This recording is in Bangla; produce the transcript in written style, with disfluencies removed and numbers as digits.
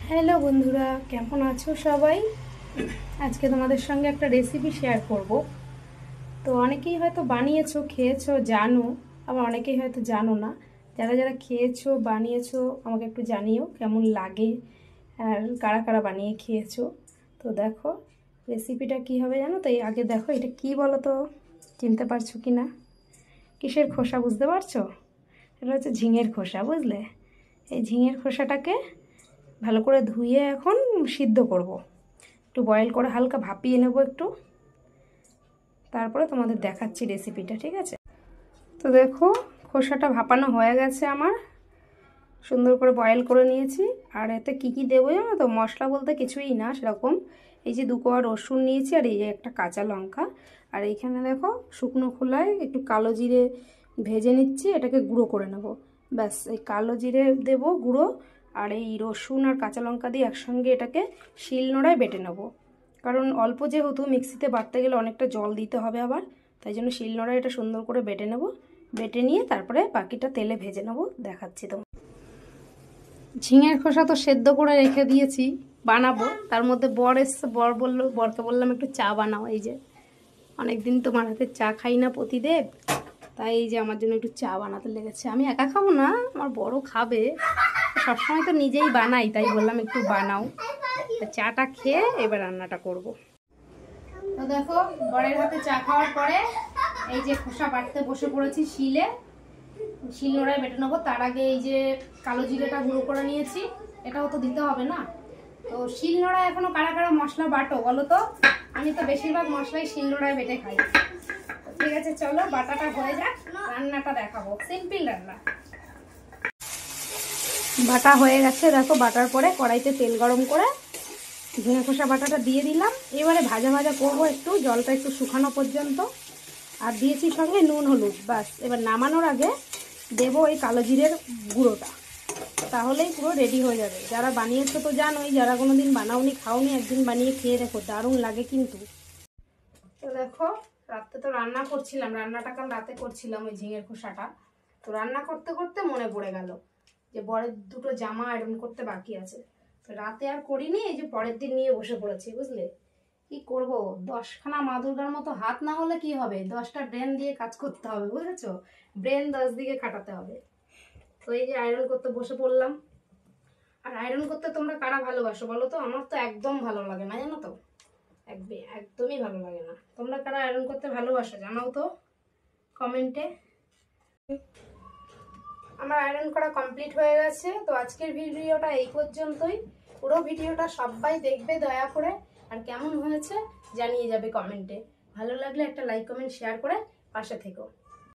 হ্যালো বন্ধুরা, কেমন আছো সবাই? আজকে তোমাদের সঙ্গে একটা রেসিপি শেয়ার করব। তো অনেকেই হয়তো বানিয়েছো, খেয়েছো, জানো, আবার অনেকেই হয়তো জানো না। যারা যারা খেয়েছো, বানিয়েছো, আমাকে একটু জানিও কেমন লাগে আর কারা কারা বানিয়ে খেয়েছো। তো দেখো রেসিপিটা কি হবে জানো তো? এই আগে দেখো এটা কি বলো তো, চিনতে পারছো কি না? কিসের খোসা বুঝতে পারছো? এটা হচ্ছে ঝিঙের খোসা, বুঝলে? এই ঝিঙের খোসাটাকে ভালো করে ধুয়ে এখন সিদ্ধ করব, একটু বয়েল করে হালকা ভাপিয়ে নেব একটু, তারপরে তোমাদের দেখাচ্ছি রেসিপিটা, ঠিক আছে? তো দেখো খোসাটা ভাপানো হয়ে গেছে আমার, সুন্দর করে বয়েল করে নিয়েছি। আর এতে কি কি দেবো জানো তো? মশলা বলতে কিছুই না সেরকম। এই যে 2 কোয়া রসুন নিয়েছি, আর এই যে একটা কাঁচা লঙ্কা, আর এইখানে দেখো শুকনো খোলায় একটু কালো জিরে ভেজে নিচ্ছি, এটাকে গুঁড়ো করে নেব। ব্যাস, এই কালো জিরে দেব গুঁড়ো, আর এই রসুন আর কাঁচা লঙ্কা দিয়ে একসঙ্গে এটাকে শিলনোড়ায় বেটে নেব। কারণ অল্প যেহেতু মিক্সিতে বাটতে গেলে অনেকটা জল দিতে হবে আবার, তাই জন্য শিলনোড়ায় এটা সুন্দর করে বেটে নেব। বেটে নিয়ে তারপরে বাকিটা তেলে ভেজে নেব, দেখাচ্ছি তোমার। ঝিঙের খোসা তো সেদ্ধ করে রেখে দিয়েছি, বানাবো। তার মধ্যে বর এসছে, বরকে বললাম একটু চা বানাও। এই যে অনেকদিন তোমার হাতে চা খাই না প্রতিদেব, তাই এই যে আমার জন্য একটু চা বানাতে লেগেছে। আমি একা খাবো না, আমার বড় খাবে। সবসময় তো নিজেই বানাই, তাই বললাম একটু বানাও। চাটা খেয়ে এবার রান্নাটা করব। তো দেখো বরের হাতে চা খাওয়ার পরে এই যে খোসা বাটতে বসে পড়েছি শিলনোড়ায় বেটে নেবো। তার আগে এই যে কালো জিরেটা গুঁড়ো করে নিয়েছি, এটাও তো দিতে হবে না? তো শিলনোড়ায় এখনো কারা কারা মশলা বাটো বলো তো? আমি তো বেশিরভাগ মশলাই শিলনোড়ায় বেটে খাই। ঠিক আছে, চলো বাটাটা হয়ে যাক, রান্নাটা দেখাবো। সিম্পল রান্না। বাটা হয়ে গেছে, দেখো বাটার পরে কড়াইতে তেল গরম করে ঝিঙে খোসা বাটাটা দিয়ে দিলাম। এবারে ভাজা ভাজা করবো একটু, জলটা একটু শুকানো পর্যন্ত। আর দিয়েছি সঙ্গে নুন হলুদ। বাস, এবার নামানোর আগে দেবো এই কালো জিরের গুঁড়োটা, তাহলেই পুরো রেডি হয়ে যাবে। যারা বানিয়েছো তো জানোই, যারা কোনোদিন বানাওনি খাওনি, একদিন বানিয়ে খেয়ে দেখো, দারুণ লাগে কিন্তু। তো দেখো রাতে তো রান্না করছিলাম, রান্নাটা কাল রাতে করছিলাম ওই ঝিঙের খোসাটা। তো রান্না করতে করতে মনে পড়ে গেল যে বরের 2টো জামা আয়রন করতে বাকি আছে। তো রাতে আর করিনি, এই যে পরের দিন নিয়ে বসে পড়েছি, বুঝলে? কি করব, 10খানা মা দুর্গার মতো হাত না হলে কি হবে, 10টা ব্রেন দিয়ে কাজ করতে হবে, বুঝেছো? ব্রেন 10 দিকে খাটাতে হবে। তো এই যে আয়রন করতে বসে পড়লাম। আর আয়রন করতে তোমরা কারা ভালোবাসো বলো তো? আমার তো একদম ভালো লাগে না, জানো তো? একদমই ভালো লাগে না। তোমরা কারা আয়রন করতে ভালোবাসো জানাও তো কমেন্টে। আমার আয়রন করা কমপ্লিট হয়ে গেছে। তো আজকের ভিডিওটা এই পর্যন্তই। পুরো ভিডিওটা সবাই দেখবে দয়া করে, আর কেমন হয়েছে জানিয়ে যাবে কমেন্টে। ভালো লাগলে একটা লাইক কমেন্ট শেয়ার করে পাশে থেকো।